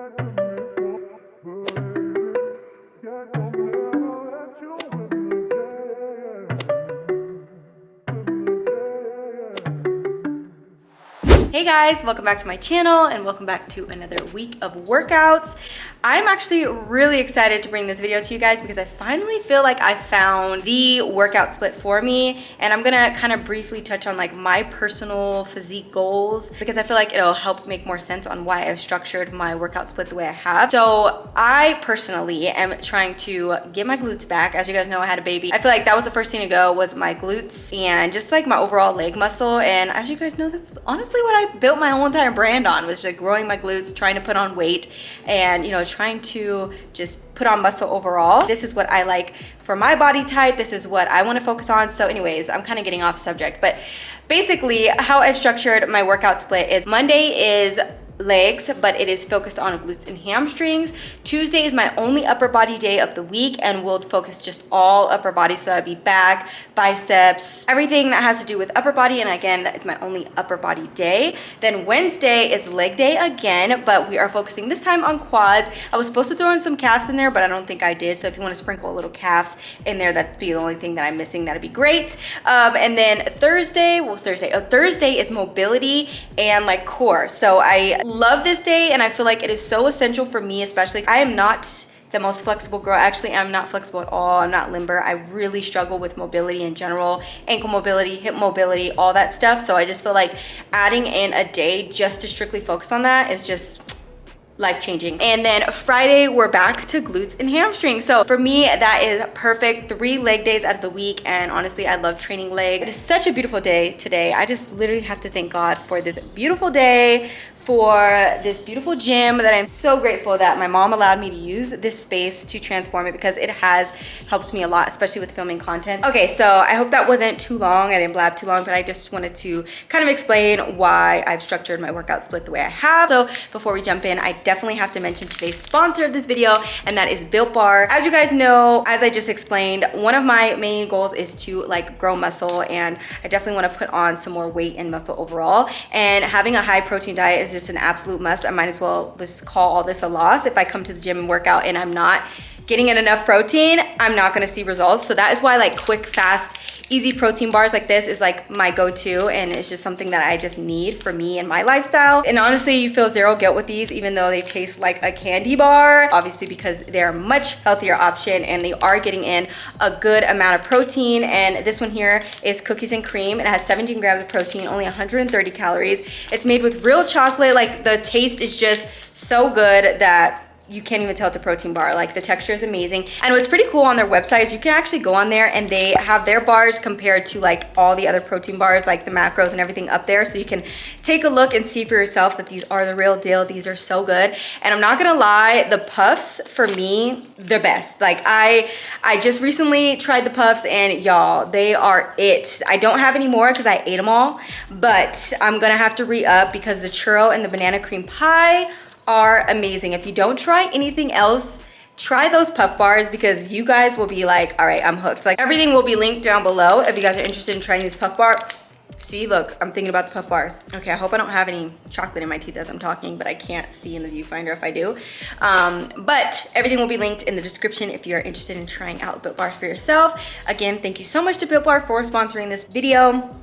Hey guys, welcome back to my channel and welcome back to another week of workouts. I'm actually really excited to bring this video to you guys because I finally feel like I found the workout split for me, and I'm gonna kind of briefly touch on like my personal physique goals because I feel like it'll help make more sense on why I've structured my workout split the way I have. So I personally am trying to get my glutes back. As you guys know, I had a baby. I feel like that was the first thing to go, was my glutes and just like my overall leg muscle. And as you guys know, that's honestly what I built my whole entire brand on, was like growing my glutes, trying to put on weight, and trying to just put on muscle overall. This is what I like for my body type. This is what I want to focus on. So anyways, I'm kind of getting off subject, but basically how I've structured my workout split is Monday is legs, but it is focused on glutes and hamstrings. Tuesday is my only upper body day of the week, and we'll focus just all upper body, so that'd be back, biceps, everything that has to do with upper body, and again, that is my only upper body day. Then Wednesday is leg day again, but we are focusing this time on quads. I was supposed to throw in some calves in there, but I don't think I did, so if you want to sprinkle a little calves in there, that'd be the only thing that I'm missing. That'd be great. And then Thursday is mobility and like core. So I love this day, and I feel like it is so essential for me, especially I am not the most flexible girl. Actually, I'm not flexible at all. I'm not limber. I really struggle with mobility in general, ankle mobility, hip mobility, all that stuff. So I just feel like adding in a day just to strictly focus on that is just life-changing. And then Friday, we're back to glutes and hamstrings. So for me, that is perfect. 3 leg days out of the week, and honestly, I love training leg. It is such a beautiful day today. I just literally have to thank God for this beautiful day, for this beautiful gym that I'm so grateful that my mom allowed me to use this space to transform it, because it has helped me a lot, especially with filming content. Okay, so I hope that wasn't too long. I didn't blab too long, but I just wanted to kind of explain why I've structured my workout split the way I have. So before we jump in, I definitely have to mention today's sponsor of this video, and that is Built Bar. As you guys know, as I just explained, one of my main goals is to like grow muscle, and I definitely want to put on some more weight and muscle overall, and having a high protein diet is just an absolute must. I might as well just call all this a loss. If I come to the gym and work out and I'm not getting in enough protein, I'm not going to see results. So that is why like quick, fast, easy protein bars like this is like my go-to, and it's just something that I just need for me and my lifestyle. And honestly, you feel zero guilt with these, even though they taste like a candy bar, obviously, because they're a much healthier option and they are getting in a good amount of protein. And this one here is cookies and cream. It has 17 grams of protein, only 130 calories. It's made with real chocolate. Like the taste is just so good that you can't even tell it's a protein bar. Like the texture is amazing. And what's pretty cool on their website is you can actually go on there and they have their bars compared to like all the other protein bars, like the macros and everything up there. So you can take a look and see for yourself that these are the real deal. These are so good. And I'm not gonna lie, the puffs for me, the best. Like I just recently tried the puffs, and y'all, they are it. I don't have any more because I ate them all, but I'm gonna have to re-up because the churro and the banana cream pie are amazing. If you don't try anything else, try those puff bars, because you guys will be like, all right, I'm hooked. Like everything will be linked down below if you guys are interested in trying these puff bars. See, look, I'm thinking about the puff bars. Okay, I hope I don't have any chocolate in my teeth as I'm talking, but I can't see in the viewfinder if I do. But everything will be linked in the description if you're interested in trying out Built Bar for yourself. Again, thank you so much to Built Bar for sponsoring this video.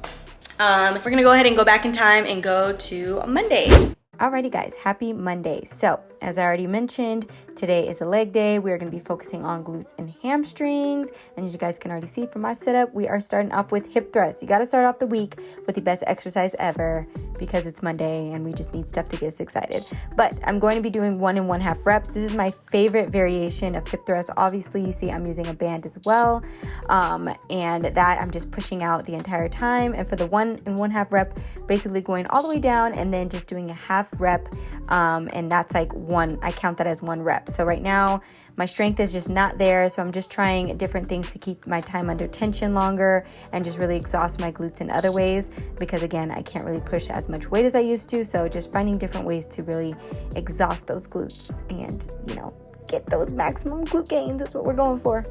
We're gonna go ahead and go back in time and go to Monday. Alrighty guys, happy Monday. So as I already mentioned, today is a leg day. We are going to be focusing on glutes and hamstrings. And as you guys can already see from my setup, we are starting off with hip thrusts. You got to start off the week with the best exercise ever, because it's Monday and we just need stuff to get us excited. But I'm going to be doing 1 1/2 reps. This is my favorite variation of hip thrust. Obviously, you see I'm using a band as well. And that I'm just pushing out the entire time. And for the 1 1/2 rep, basically going all the way down and then just doing a half rep. And that's like I count that as 1 rep. So right now my strength is just not there. So I'm just trying different things to keep my time under tension longer and just really exhaust my glutes in other ways, because again, I can't really push as much weight as I used to. So just finding different ways to really exhaust those glutes and, get those maximum glute gains. That's what we're going for.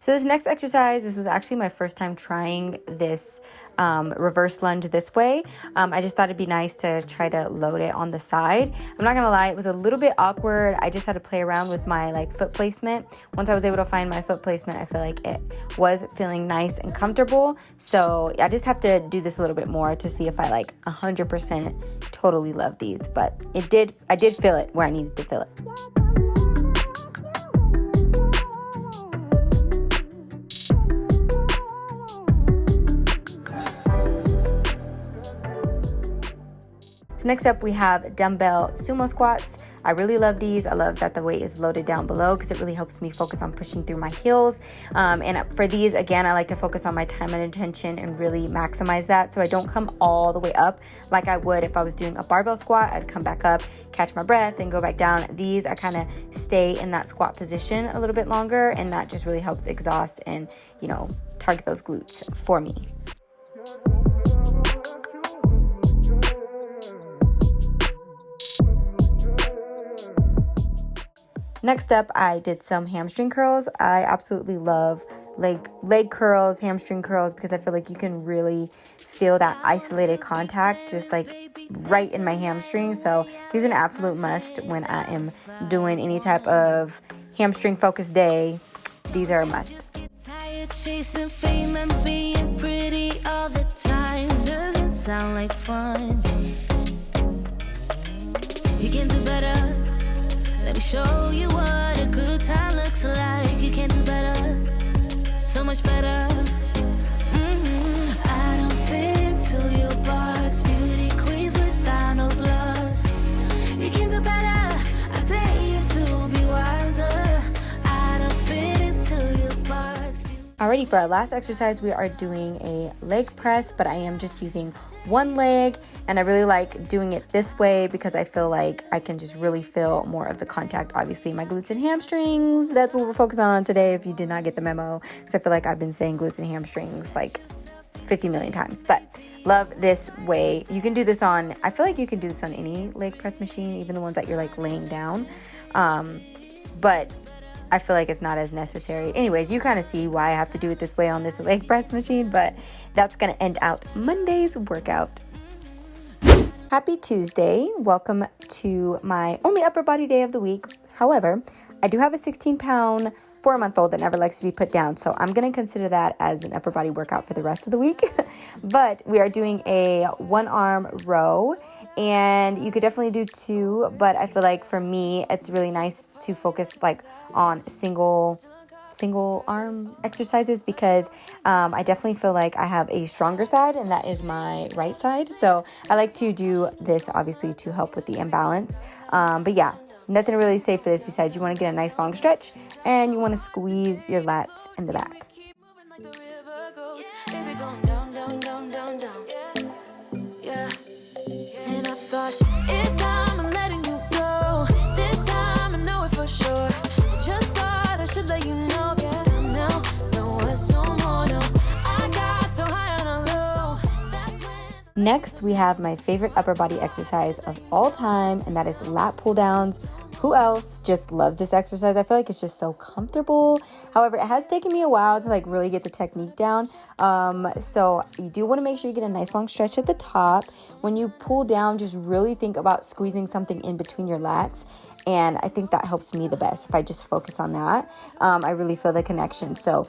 So this next exercise, this was actually my first time trying this reverse lunge this way. I just thought it'd be nice to try to load it on the side. I'm not gonna lie, it was a little bit awkward. I just had to play around with my like foot placement. Once I was able to find my foot placement, I feel like it was feeling nice and comfortable. So I just have to do this a little bit more to see if I like 100% totally love these. But I did feel it where I needed to feel it. Next up, we have dumbbell sumo squats. I really love these. I love that the weight is loaded down below because it really helps me focus on pushing through my heels. And for these, again, I like to focus on my time and attention and really maximize that so I don't come all the way up like I would if I was doing a barbell squat. I'd come back up, catch my breath, and go back down. These, I kind of stay in that squat position a little bit longer, and that just really helps exhaust and, target those glutes for me. Next up, I did some hamstring curls. I absolutely love leg curls, hamstring curls, because I feel like you can really feel that isolated contact just like right in my hamstring. So these are an absolute must when I am doing any type of hamstring focused day. These are a must. Chasing fame and being pretty all the time doesn't sound like fun. You can do better. Let me show you what a good time looks like. You can do better, so much better. I don't fit into your box. Beauty queens without no flaws. You can do better. I dare you to be wilder. I don't fit into your box. Alrighty, for our last exercise, we are doing a leg press, but I am just using one leg, and I really like doing it this way because I feel like I can just really feel more of the contact. Obviously, my glutes and hamstrings, that's what we're focusing on today if you did not get the memo, because I feel like I've been saying glutes and hamstrings like 50 million times, but love this way. You can do this on, I feel like you can do this on any leg press machine, even the ones that you're like laying down, but I feel like it's not as necessary. Anyways, you kind of see why I have to do it this way on this leg press machine, but that's going to end out Monday's workout. Happy Tuesday. Welcome to my only upper body day of the week. However, I do have a 16-pound 4-month-old that never likes to be put down, so I'm going to consider that as an upper body workout for the rest of the week. But we are doing a 1-arm row, and you could definitely do 2, but I feel like for me it's really nice to focus like on single arm exercises because I definitely feel like I have a stronger side, and that is my right side. So I like to do this obviously to help with the imbalance, but yeah, nothing to really say for this besides you want to get a nice long stretch and you want to squeeze your lats in the back. It's time I'm letting you go. This time I know it for sure. Just thought I should let you know. Yeah, now, no words, no more, no. I got so high on a low. That's when. Next, we have my favorite upper body exercise of all time, and that is lat pull downs. Who else just loves this exercise? I feel like it's just so comfortable. However, it has taken me a while to like really get the technique down. So you do want to make sure you get a nice long stretch at the top. When you pull down, just really think about squeezing something in between your lats. And I think that helps me the best. If I just focus on that, I really feel the connection. So,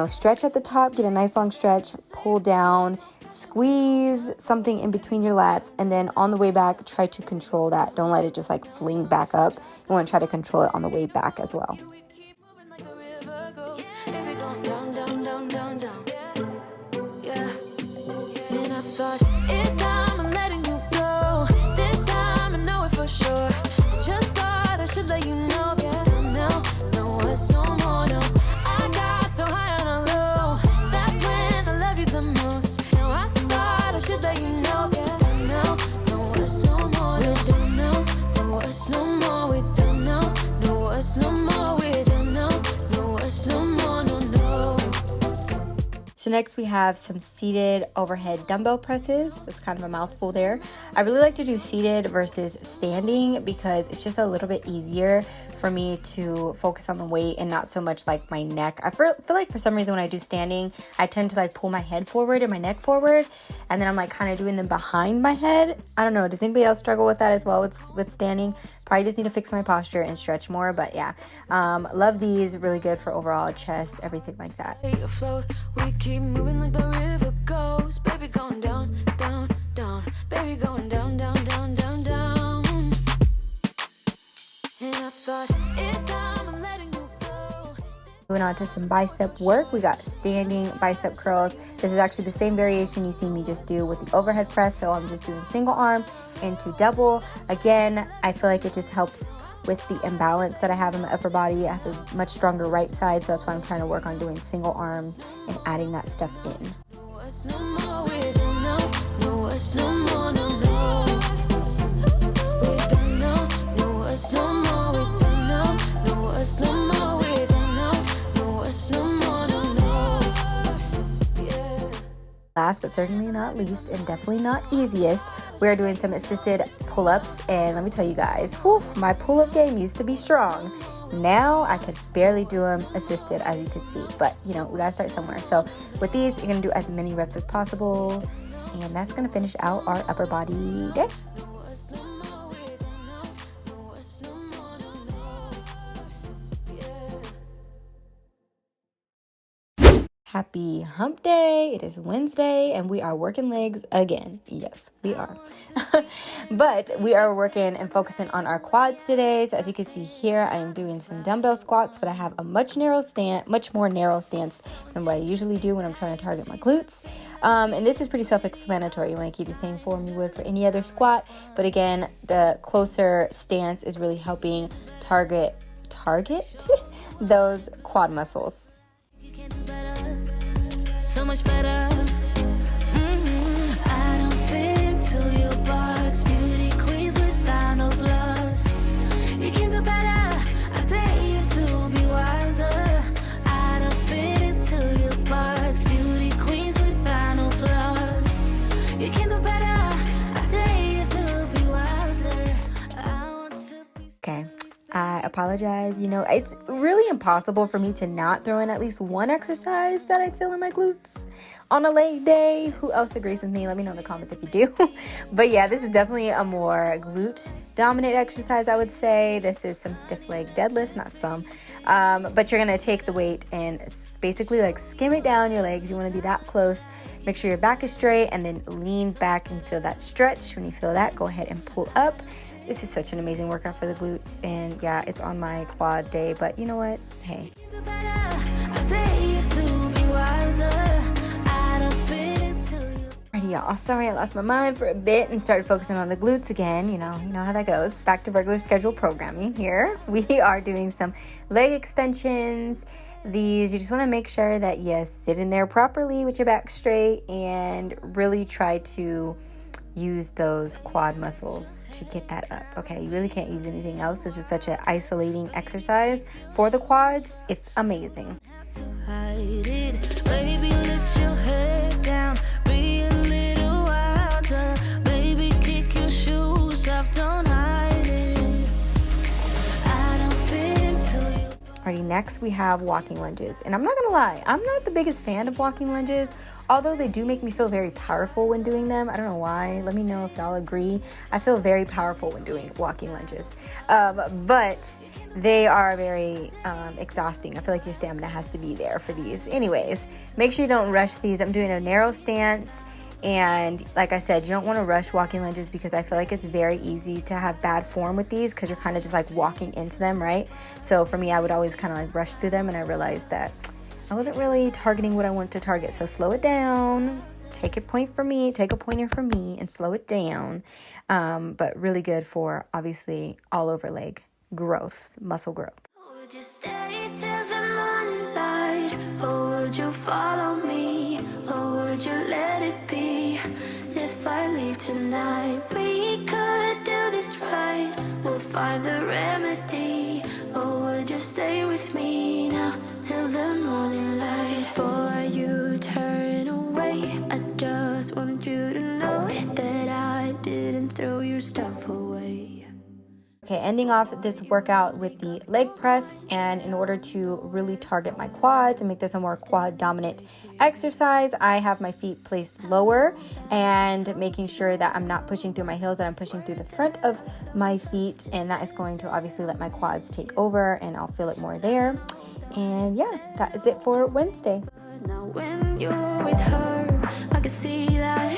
stretch at the top, get a nice long stretch, pull down, squeeze something in between your lats, and then on the way back, try to control that. Don't let it just like fling back up. You want to try to control it on the way back as well. So next we have some seated overhead dumbbell presses. That's kind of a mouthful there. I really like to do seated versus standing because it's just a little bit easier for me to focus on the weight and not so much like my neck. I feel like for some reason when I do standing, I tend to like pull my head forward and my neck forward, and then I'm like kind of doing them behind my head. I don't know. Does anybody else struggle with that as well with standing? Probably just need to fix my posture and stretch more. But yeah, love these. Really good for overall chest, everything like that. We keep moving like the river goes, baby, going down, down, down, baby, going down, down, down, down, down. And I thought it's time I'm letting you go. Moving on to some bicep work, we got standing bicep curls. This is actually the same variation you see me just do with the overhead press, so I'm just doing single arm into double. Again, I feel like it just helps with the imbalance that I have in my upper body. I have a much stronger right side, so that's why I'm trying to work on doing single arm and adding that stuff in. Last but certainly not least, and definitely not easiest, we are doing some assisted pull-ups. And let me tell you guys, whew, my pull-up game used to be strong. Now I could barely do them assisted, as you could see, but you know, we gotta start somewhere. So with these, you're gonna do as many reps as possible, and that's gonna finish out our upper body day. Happy hump day. It is Wednesday and we are working legs again. Yes, we are. But we are working and focusing on our quads today. So as you can see here, I am doing some dumbbell squats, but I have a much more narrow stance than what I usually do when I'm trying to target my glutes. And this is pretty self-explanatory. You want to keep the same form you would for any other squat. But again, the closer stance is really helping target those quad muscles. So much better. I don't fit into your box. Beauty queens without no flaws. You can do better. I dare you to be wilder. I don't fit into your box. Beauty queens without no flaws. You can do better. I dare you to be wilder. I want to be. Okay. I apologize. You know, it's really impossible for me to not throw in at least one exercise that I feel in my glutes on a leg day. Who else agrees with me? Let me know in the comments if you do. But yeah, this is definitely a more glute dominant exercise, I would say. This is some stiff leg deadlifts, not some. But you're going to take the weight and basically like skim it down your legs. You want to be that close. Make sure your back is straight and then lean back and feel that stretch. When you feel that, go ahead and pull up. This is such an amazing workout for the glutes, and yeah, it's on my quad day, but you know what? Hey. Alrighty, y'all. Sorry, I lost my mind for a bit and started focusing on the glutes again. You know how that goes. Back to regular schedule programming here. We are doing some leg extensions. These, you just want to make sure that you sit in there properly with your back straight and really try to use those quad muscles to get that up. Okay, you really can't use anything else. This is such an isolating exercise for the quads. It's amazing. Alrighty, next we have walking lunges. And I'm not gonna lie, I'm not the biggest fan of walking lunges, although they do make me feel very powerful when doing them. I don't know why. Let me know if y'all agree. I feel very powerful when doing walking lunges. But they are very exhausting. I feel like your stamina has to be there for these. Anyways, make sure you don't rush these. I'm doing a narrow stance. And like I said, you don't want to rush walking lunges because I feel like it's very easy to have bad form with these because you're kind of just like walking into them, right? So for me, I would always kind of like rush through them, and I realized that I wasn't really targeting what I want to target. So slow it down, take a pointer from me and slow it down. But really good for obviously all over leg growth, muscle growth. Would you stay till the morning light, or would you follow me, or would you let it be? If I leave tonight, we could do this right. We'll find the remedy, or would you stay with me now till the morning light? Before you turn away, I just want you to know that I didn't throw your stuff away. Okay, ending off this workout with the leg press, and in order to really target my quads and make this a more quad dominant exercise, I have my feet placed lower and making sure that I'm not pushing through my heels, that I'm pushing through the front of my feet, and that is going to obviously let my quads take over and I'll feel it more there. And yeah, that is it for Wednesday. Now when you're with her, I can see that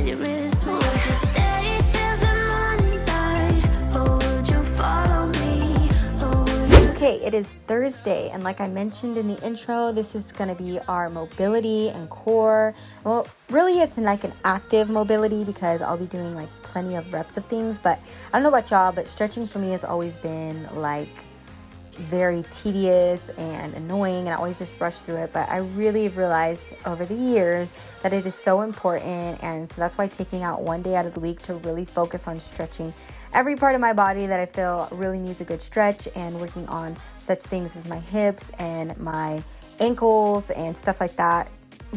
you miss me. Would you stay till the morning light, or would you follow me, or would you... Okay, it is Thursday, and like I mentioned in the intro, this is going to be our mobility and core. Well, really it's like an active mobility because I'll be doing like plenty of reps of things, but I don't know about y'all, but stretching for me has always been like very tedious and annoying, and I always just rush through it. But I really realized over the years that it is so important, and so that's why taking out one day out of the week to really focus on stretching every part of my body that I feel really needs a good stretch, and working on such things as my hips and my ankles and stuff like that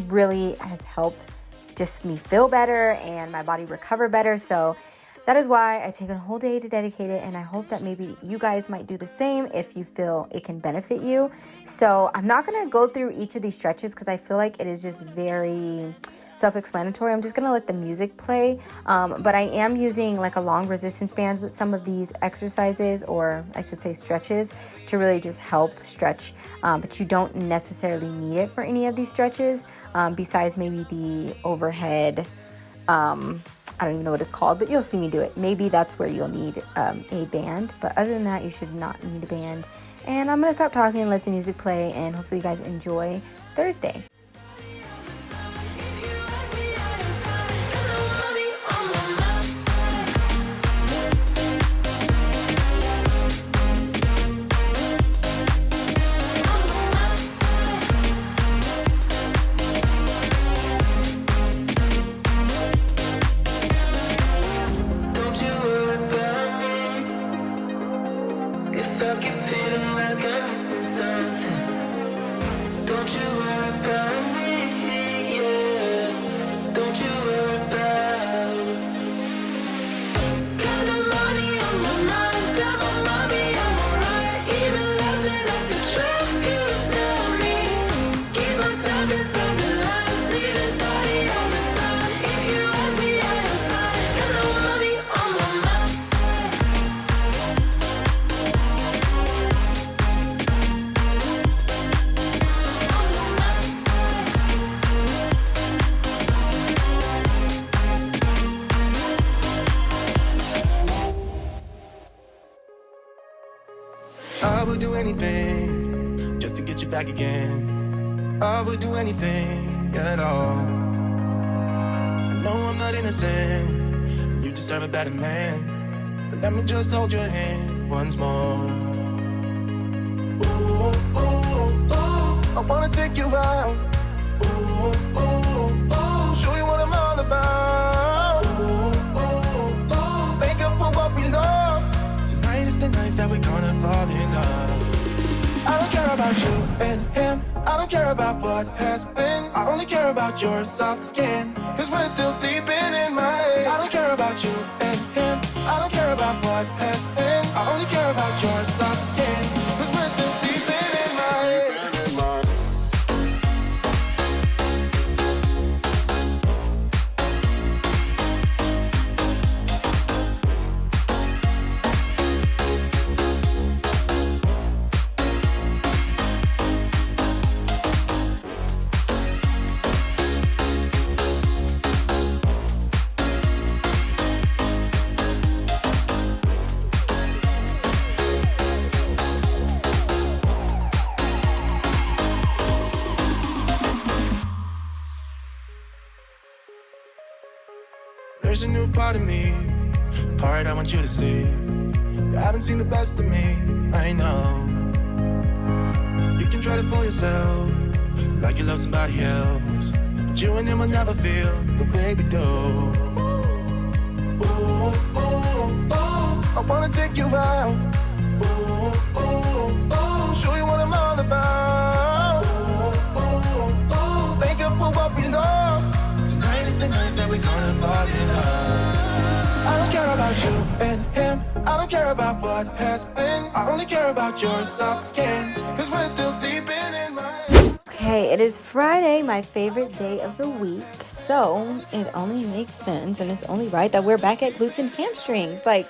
really has helped just me feel better and my body recover better. So that is why I take a whole day to dedicate it, and I hope that maybe you guys might do the same if you feel it can benefit you. So I'm not going to go through each of these stretches because I feel like it is just very self-explanatory. I'm just going to let the music play, but I am using like a long resistance band with some of these exercises, or I should say stretches, to really just help stretch, but you don't necessarily need it for any of these stretches, besides maybe the overhead, I don't even know what it's called, but you'll see me do it. Maybe that's where you'll need a band, but other than that, you should not need a band. And I'm gonna stop talking and let the music play, and hopefully you guys enjoy Thursday. I would do anything just to get you back again. I would do anything at all. I know I'm not innocent, you deserve a better man, but let me just hold your hand once more. Ooh, ooh, ooh, I wanna take you out. Ooh, ooh, ooh, show you what I'm all about. Ooh, ooh, ooh, make up for what we lost. Tonight is the night that we're gonna fall in love. I don't care about you and him, I don't care about what has been. I only care about your soft skin, cause we're still sleeping in my head. I don't care about you and him, I don't care about what has been. I only care about your soft skin, cause we're still sleeping in my head. There's a new part of me, a part I want you to see. You haven't seen the best of me, I know. You can try to fool yourself, like you love somebody else, but you and him will never feel the way we do. Ooh, ooh, ooh, I wanna take you out. Ooh, ooh, ooh, show you what I'm all about. Ooh, ooh, ooh, make up for what we lost. Tonight is the night that we're gonna fall in love. I don't care about you and him, I don't care about what has been. I only care about your soft skin. Cause we're still sleeping in my... Okay, it is Friday, my favorite day of the week. So it only makes sense and it's only right that we're back at glutes and hamstrings. Like,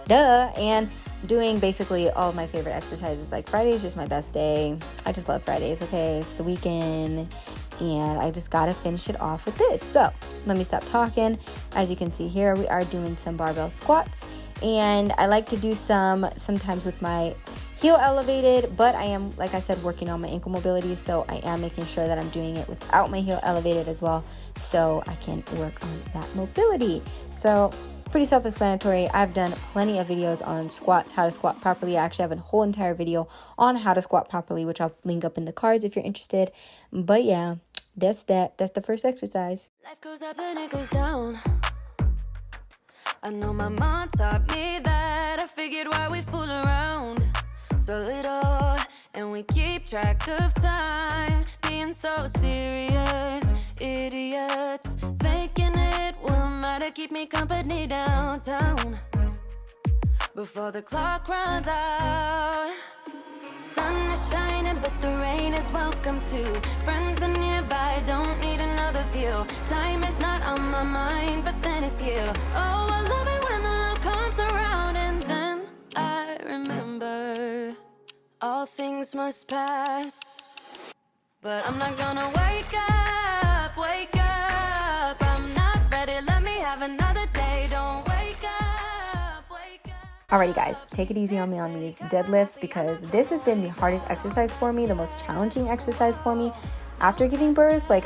duh. And doing basically all of my favorite exercises. Like, Friday is just my best day. I just love Fridays, okay? It's the weekend. And I just gotta finish it off with this. So let me stop talking. As you can see here, we are doing some barbell squats, and I like to do sometimes with my heel elevated, but I am, like I said, working on my ankle mobility, so I am making sure that I'm doing it without my heel elevated as well, so I can work on that mobility. So pretty self-explanatory. I've done plenty of videos on squats, how to squat properly. I actually have a whole entire video on how to squat properly, which I'll link up in the cards if you're interested. But yeah, that's the first exercise. Life goes up and it goes down. I know my mom taught me that. I figured why we fool around so little, and we keep track of time, being so serious. Idiots thinking it will matter, keep me company downtown before the clock runs out. Sun is shining, but the rain is welcome too. Friends are nearby, don't need another view. Time is not on my mind, but then it's you. Oh, I love it when the love comes around, and then I remember all things must pass. But I'm not gonna wake up, wake up. I'm not ready, let me have another day. Don't wake up, wake up. Alrighty guys, take it easy on me on these deadlifts, because this has been the hardest exercise for me, the most challenging exercise for me after giving birth. Like,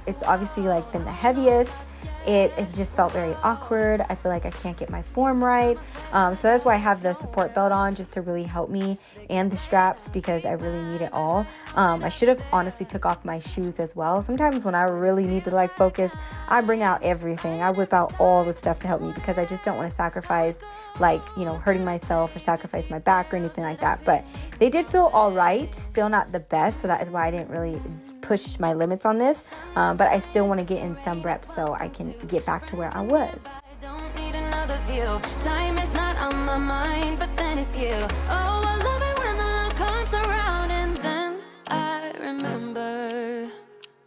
it's obviously like been the heaviest. It has just felt very awkward. I feel like I can't get my form right. So that's why I have the support belt on, just to really help me, and the straps, because I really need it all. I should have honestly took off my shoes as well. Sometimes when I really need to like focus, I bring out everything. I whip out all the stuff to help me, because I just don't want to sacrifice, like, you know, hurting myself or sacrifice my back or anything like that. But they did feel all right, still not the best. So that is why I didn't really push my limits on this, but I still want to get in some reps so I can get back to where I was. I don't need another view. Time is not on my mind, but then it's you. Oh, I love it when the love comes around, and then I remember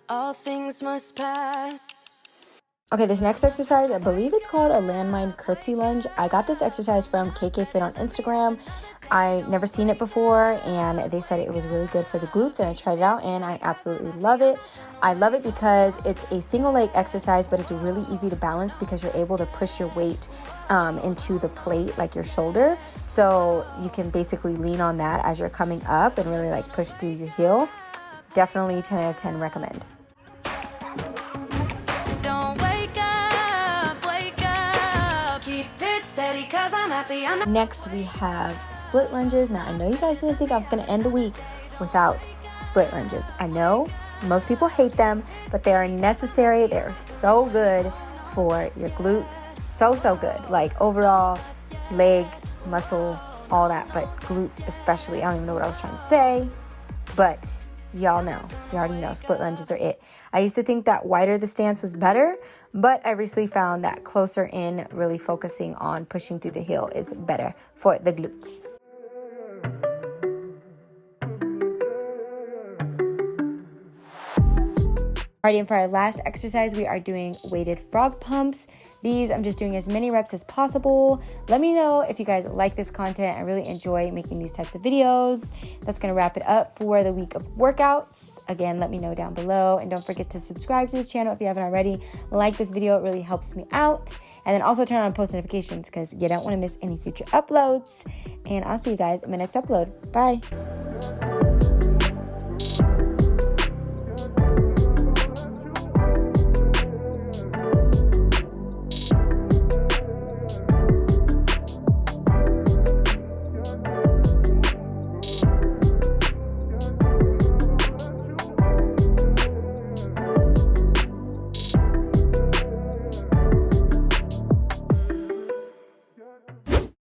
all things must pass. Okay, this next exercise, I believe it's called a landmine curtsy lunge. I got this exercise from KK Fit on Instagram. I never seen it before, and they said it was really good for the glutes, and I tried it out and I absolutely love it. I love it because it's a single leg exercise, but it's really easy to balance because you're able to push your weight into the plate, like your shoulder. So you can basically lean on that as you're coming up and really like push through your heel. Definitely 10 out of 10 recommend. Next, we have split lunges. Now, I know you guys didn't think I was going to end the week without split lunges. I know most people hate them, but they are necessary. They are so good for your glutes. So good. Like, overall, leg, muscle, all that, but glutes especially. I don't even know what I was trying to say, but y'all know. You already know split lunges are it. I used to think that wider the stance was better, but I recently found that closer in, really focusing on pushing through the heel, is better for the glutes. Alrighty, and for our last exercise, we are doing weighted frog pumps. These, I'm just doing as many reps as possible. Let me know if you guys like this content. I really enjoy making these types of videos. That's gonna wrap it up for the week of workouts. Again, let me know down below, and don't forget to subscribe to this channel if you haven't already. Like this video, it really helps me out. And then also turn on post notifications, because you don't wanna miss any future uploads. And I'll see you guys in my next upload. Bye.